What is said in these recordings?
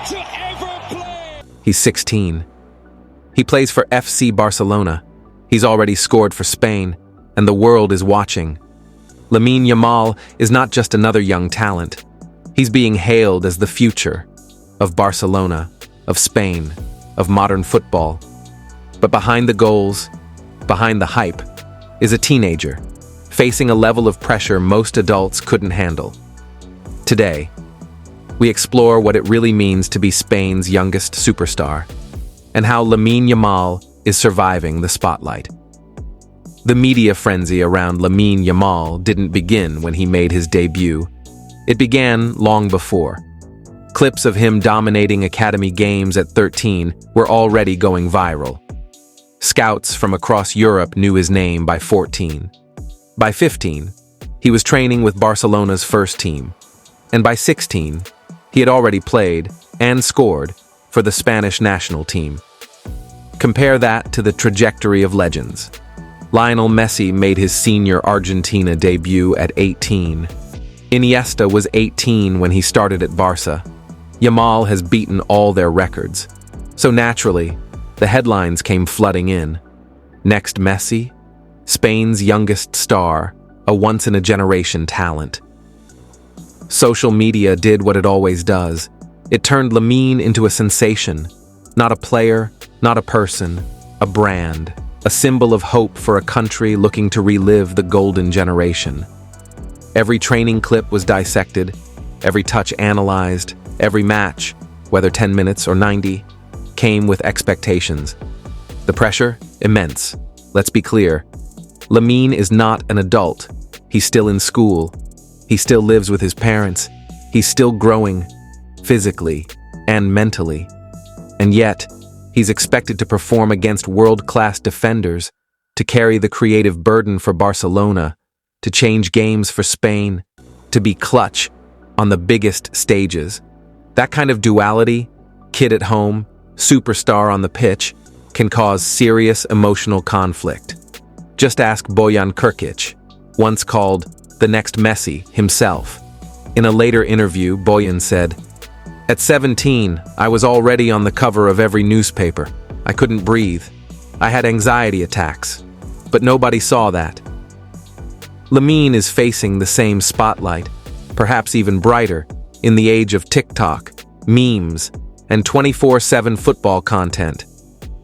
to ever play. He's 16. He plays for FC Barcelona. He's already scored for Spain, and the world is watching. Lamine Yamal is not just another young talent. He's being hailed as the future of Barcelona, of Spain, of modern football. But behind the goals, behind the hype, is a teenager, facing a level of pressure most adults couldn't handle. Today, we explore what it really means to be Spain's youngest superstar, and how Lamine Yamal is surviving the spotlight. The media frenzy around Lamine Yamal didn't begin when he made his debut. It began long before. Clips of him dominating academy games at 13 were already going viral. Scouts from across Europe knew his name by 14. By 15, he was training with Barcelona's first team. And by 16, he had already played and scored for the Spanish national team. Compare that to the trajectory of legends. Lionel Messi made his senior Argentina debut at 18. Iniesta was 18 when he started at Barca. Yamal has beaten all their records. So naturally, the headlines came flooding in. Next Messi? Spain's youngest star, a once-in-a-generation talent. Social media did what it always does. It turned Lamine into a sensation. Not a player, not a person, a brand. A symbol of hope for a country looking to relive the golden generation. Every training clip was dissected, every touch analyzed, every match, whether 10 minutes or 90, came with expectations. The pressure? Immense. Let's be clear. Lamine is not an adult. He's still in school. He still lives with his parents. He's still growing, physically and mentally. And yet, he's expected to perform against world-class defenders, to carry the creative burden for Barcelona, to change games for Spain, to be clutch on the biggest stages. That kind of duality, kid at home, superstar on the pitch, can cause serious emotional conflict. Just ask Bojan Krkić, once called the next Messi himself. In a later interview, Bojan said, "At 17, I was already on the cover of every newspaper. I couldn't breathe. I had anxiety attacks. But nobody saw that." Lamine is facing the same spotlight, perhaps even brighter, in the age of TikTok, memes, and 24/7 football content.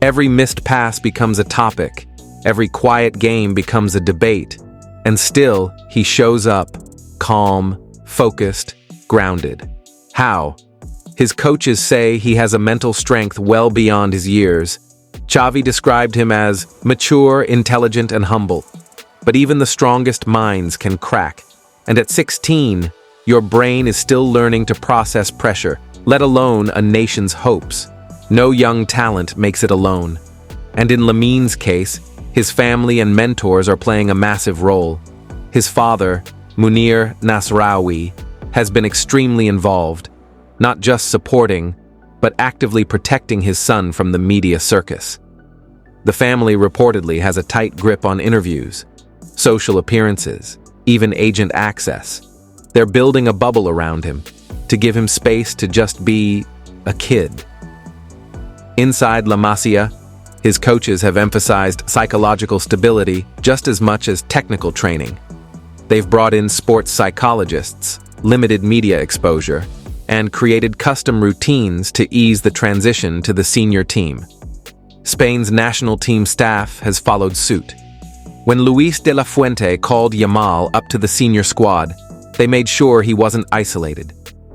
Every missed pass becomes a topic. Every quiet game becomes a debate. And still, he shows up, calm, focused, grounded. How? His coaches say he has a mental strength well beyond his years. Xavi described him as mature, intelligent, and humble. But even the strongest minds can crack. And at 16, your brain is still learning to process pressure, let alone a nation's hopes. No young talent makes it alone. And in Lamine's case, his family and mentors are playing a massive role. His father, Munir Nasraoui, has been extremely involved, not just supporting, but actively protecting his son from the media circus. The family reportedly has a tight grip on interviews, social appearances, even agent access. They're building a bubble around him to give him space to just be a kid. Inside La Masia, his coaches have emphasized psychological stability just as much as technical training. They've brought in sports psychologists, limited media exposure, and created custom routines to ease the transition to the senior team. Spain's national team staff has followed suit. When Luis de la Fuente called Yamal up to the senior squad, they made sure he wasn't isolated.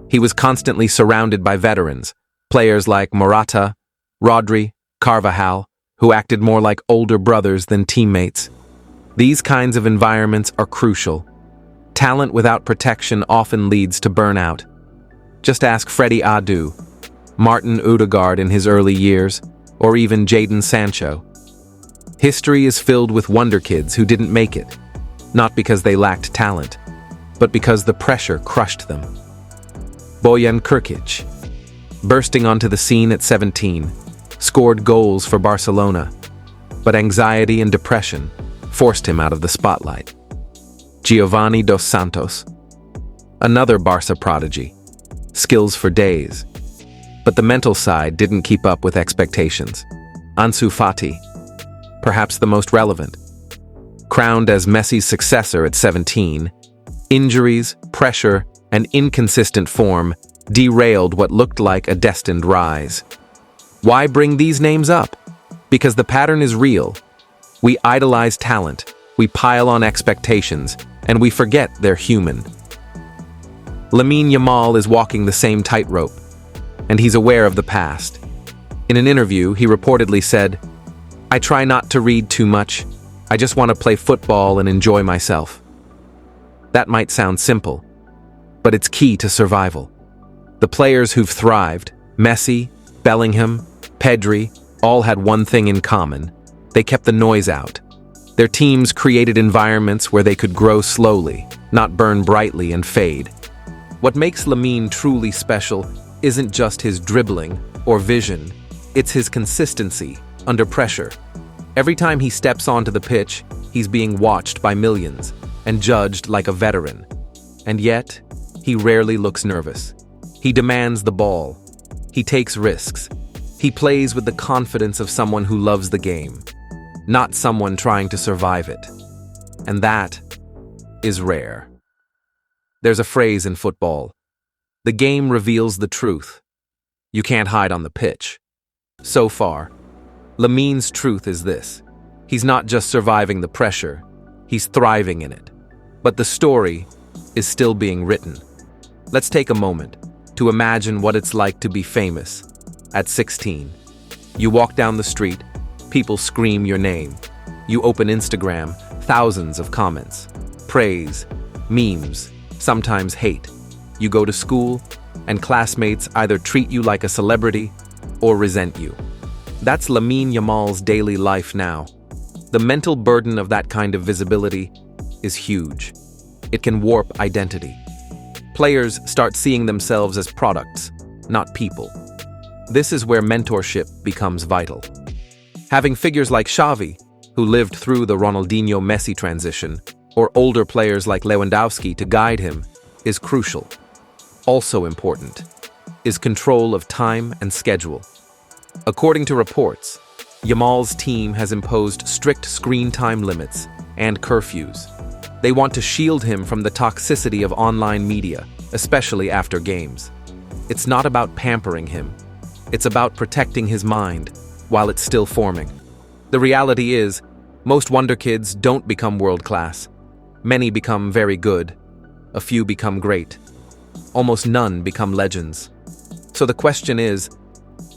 He was constantly surrounded by veterans, players like Morata, Rodri, Carvajal, who acted more like older brothers than teammates. These kinds of environments are crucial. Talent without protection often leads to burnout. Just ask Freddie Adu, Martin Odegaard in his early years, or even Jadon Sancho. History is filled with Wonderkids who didn't make it, not because they lacked talent, but because the pressure crushed them. Bojan Krkić, bursting onto the scene at 17, scored goals for Barcelona, but anxiety and depression forced him out of the spotlight. Giovanni dos Santos, another Barca prodigy, skills for days, But the mental side didn't keep up with expectations. Ansu Fati, perhaps the most relevant. Crowned as Messi's successor at 17, injuries, pressure, and inconsistent form derailed what looked like a destined rise. Why bring these names up? Because the pattern is real. We idolize talent, we pile on expectations, and we forget they're human. Lamine Yamal is walking the same tightrope, and he's aware of the past. In an interview, he reportedly said, "I try not to read too much. I just want to play football and enjoy myself." That might sound simple, but it's key to survival. The players who've thrived, Messi, Bellingham, Pedri, all had one thing in common. They kept the noise out. Their teams created environments where they could grow slowly, not burn brightly and fade. What makes Lamine truly special isn't just his dribbling or vision, it's his consistency under pressure. Every time he steps onto the pitch, he's being watched by millions and judged like a veteran. And yet, he rarely looks nervous. He demands the ball. He takes risks. He plays with the confidence of someone who loves the game, not someone trying to survive it. And that is rare. There's a phrase in football: the game reveals the truth. You can't hide on the pitch. So far, Lamine's truth is this: he's not just surviving the pressure, he's thriving in it. But the story is still being written. Let's take a moment to imagine what it's like to be famous. At 16, you walk down the street, people scream your name. You open Instagram, thousands of comments, praise, memes, sometimes hate. You go to school, and classmates either treat you like a celebrity or resent you. That's Lamine Yamal's daily life now. The mental burden of that kind of visibility is huge. It can warp identity. Players start seeing themselves as products, not people. This is where mentorship becomes vital. Having figures like Xavi, who lived through the Ronaldinho-Messi transition, or older players like Lewandowski to guide him, is crucial. Also important is control of time and schedule. According to reports, Yamal's team has imposed strict screen time limits and curfews. They want to shield him from the toxicity of online media, especially after games. It's not about pampering him. It's about protecting his mind while it's still forming. The reality is, most Wonderkids don't become world-class. Many become very good. A few become great. Almost none become legends. So the question is,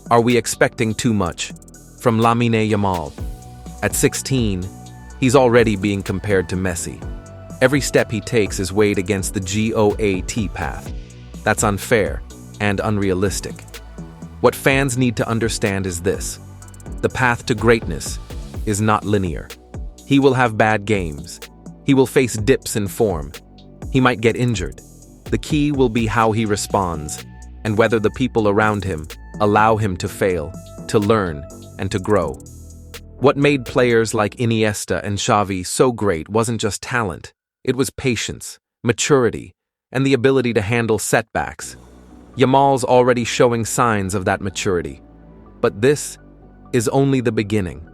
are we expecting too much from Lamine Yamal? At 16, he's already being compared to Messi. Every step he takes is weighed against the GOAT path. That's unfair and unrealistic. What fans need to understand is this: the path to greatness is not linear. He will have bad games. He will face dips in form. He might get injured. The key will be how he responds, and whether the people around him allow him to fail, to learn, and to grow. What made players like Iniesta and Xavi so great wasn't just talent. It was patience, maturity, and the ability to handle setbacks. Yamal's already showing signs of that maturity. But this is only the beginning.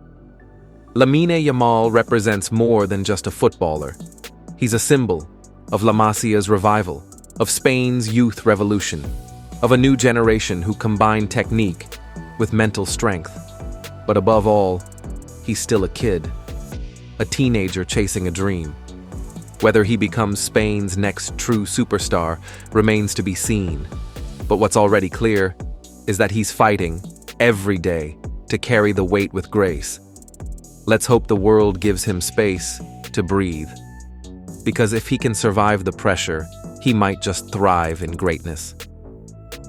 Lamine Yamal represents more than just a footballer. He's a symbol of La Masia's revival, of Spain's youth revolution, of a new generation who combine technique with mental strength. But above all, he's still a kid, a teenager chasing a dream. Whether he becomes Spain's next true superstar remains to be seen. But what's already clear is that he's fighting every day to carry the weight with grace. Let's hope the world gives him space to breathe. Because if he can survive the pressure, he might just thrive in greatness.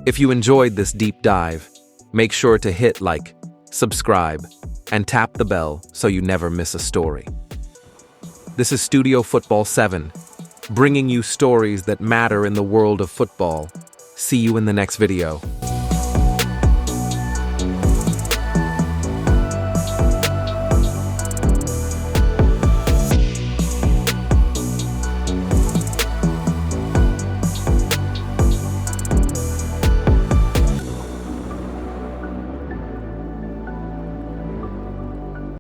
If you enjoyed this deep dive, make sure to hit like, subscribe, and tap the bell so you never miss a story. This is Studio Football 7, bringing you stories that matter in the world of football. See you in the next video.